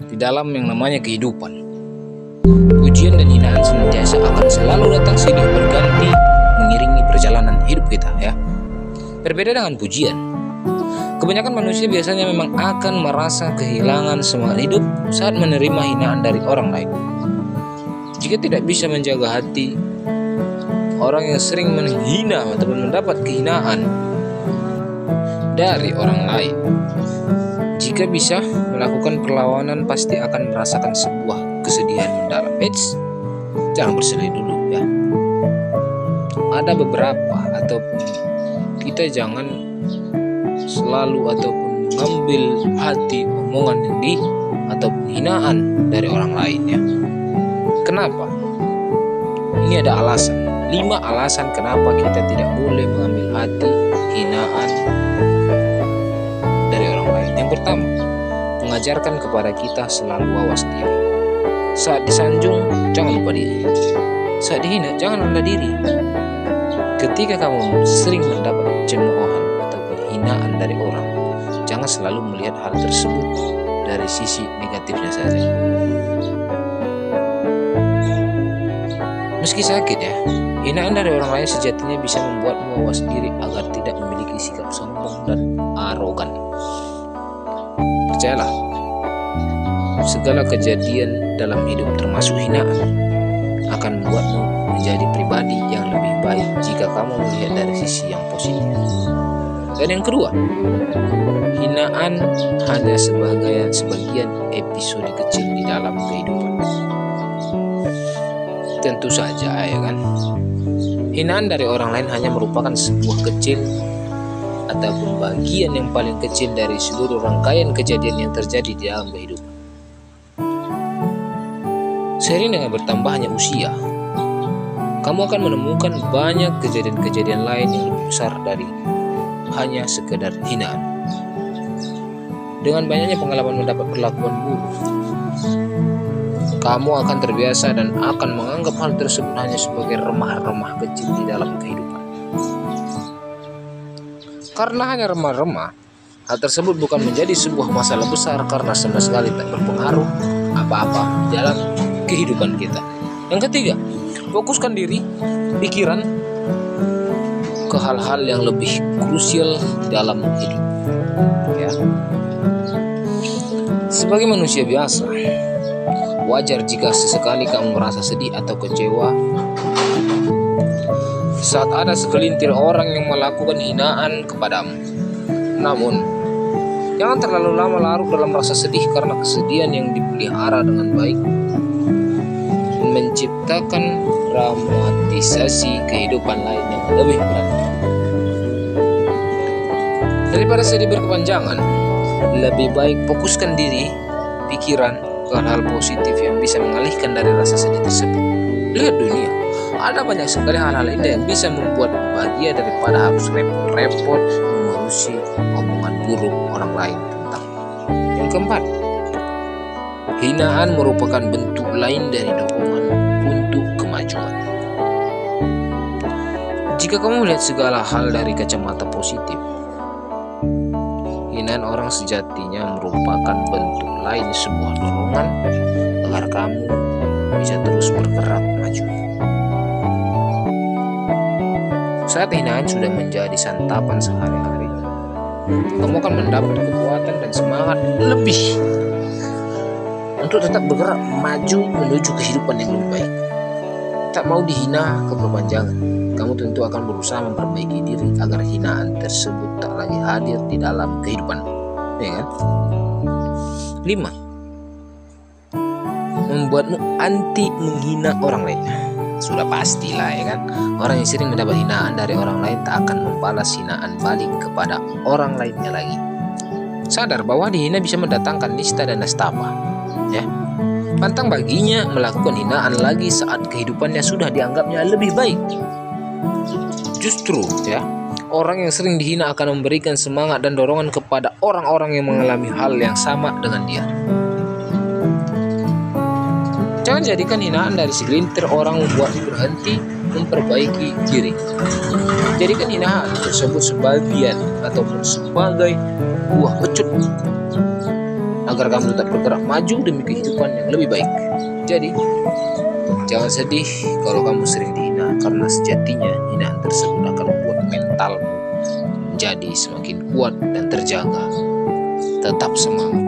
di dalam yang namanya kehidupan. Pujian dan hinaan senantiasa akan selalu datang silih berganti mengiringi perjalanan hidup kita ya. Berbeda dengan pujian, kebanyakan manusia biasanya memang akan merasa kehilangan semangat hidup saat menerima hinaan dari orang lain. Jika tidak bisa menjaga hati, orang yang sering menghina ataupun mendapat kehinaan dari orang lain, jika bisa melakukan perlawanan pasti akan merasakan sebuah kesedihan mendalam. Jangan bersedih dulu ya. Ada beberapa atau kita jangan selalu ataupun mengambil hati omongan yang atau hinaan dari orang lain ya. Kenapa? Ini ada alasan. 5 alasan kenapa kita tidak boleh mengambil hati hinaan dari orang lain. Yang pertama, mengajarkan kepada kita selalu awas diri. Saat disanjung, jangan lupa diri. Saat dihina, jangan rendah diri. Ketika kamu sering mendapat cemoohan atau hinaan dari orang, jangan selalu melihat hal tersebut dari sisi negatifnya saja. Meski sakit ya, hinaan dari orang lain sejatinya bisa membuatmu awas diri agar tidak memiliki sikap sombong dan arogan. Percayalah, segala kejadian dalam hidup termasuk hinaan akan membuatmu menjadi pribadi yang lebih baik jika kamu melihat dari sisi yang positif. Dan yang kedua, hinaan hanya sebagian episode kecil di dalam kehidupan. Tentu saja ya kan, hinaan dari orang lain hanya merupakan sebuah kecil ataupun bagian yang paling kecil dari seluruh rangkaian kejadian yang terjadi di dalam kehidupan. Seiring dengan bertambahnya usia, kamu akan menemukan banyak kejadian-kejadian lain yang lebih besar dari hanya sekedar hinaan. Dengan banyaknya pengalaman mendapat perlakuan buruk, kamu akan terbiasa dan akan menganggap hal tersebut hanya sebagai remah-remah kecil di dalam kehidupan. Karena hanya remah-remah, hal tersebut bukan menjadi sebuah masalah besar karena sama sekali tak berpengaruh apa-apa dalam kehidupan kita. Yang ketiga, fokuskan diri, pikiran ke hal-hal yang lebih krusial di dalam hidup. Ya. Sebagai manusia biasa, wajar jika sesekali kamu merasa sedih atau kecewa saat ada segelintir orang yang melakukan hinaan kepadamu. Namun, jangan terlalu lama larut dalam rasa sedih karena kesedihan yang dipelihara dengan baik menciptakan dramatisasi kehidupan lain yang lebih berat. Daripada sedih berkepanjangan, lebih baik fokuskan diri, pikiran ke hal positif yang bisa mengalihkan dari rasa sedih tersebut. Lihat dunia, ada banyak sekali hal-hal indah yang bisa membuat bahagia daripada harus repot-repot mengurusi omongan buruk orang lain tentang. Yang keempat, hinaan merupakan bentuk lain dari dorongan untuk kemajuan. Jika kamu melihat segala hal dari kacamata positif, hinaan orang sejatinya merupakan bentuk lain sebuah dorongan agar kamu bisa terus bergerak maju. Saat hinaan sudah menjadi santapan sehari-hari, kamu akan mendapat kekuatan dan semangat lebih untuk tetap bergerak maju menuju kehidupan yang lebih baik. Tak mau dihina keberpanjangan, kamu tentu akan berusaha memperbaiki diri agar hinaan tersebut tak lagi hadir di dalam kehidupan, ya kan? 5. Membuatmu anti menghina orang lain. Sudah pastilah ya kan, orang yang sering mendapat hinaan dari orang lain tak akan membalas hinaan balik kepada orang lainnya lagi. Sadar bahwa dihina bisa mendatangkan nista dan nestapa, ya. Pantang baginya melakukan hinaan lagi saat kehidupannya sudah dianggapnya lebih baik. Justru ya, orang yang sering dihina akan memberikan semangat dan dorongan kepada orang-orang yang mengalami hal yang sama dengan dia. Jangan jadikan hinaan dari segelintir orang membuatmu berhenti memperbaiki diri. Jadikan hinaan tersebut sebagian ataupun sebagai buah pecut agar agar kamu tetap bergerak maju demi kehidupan yang lebih baik. Jadi, jangan sedih kalau kamu sering dihina, karena sejatinya hinaan tersebut akan membuat mentalmu menjadi semakin kuat dan terjaga. Tetap semangat.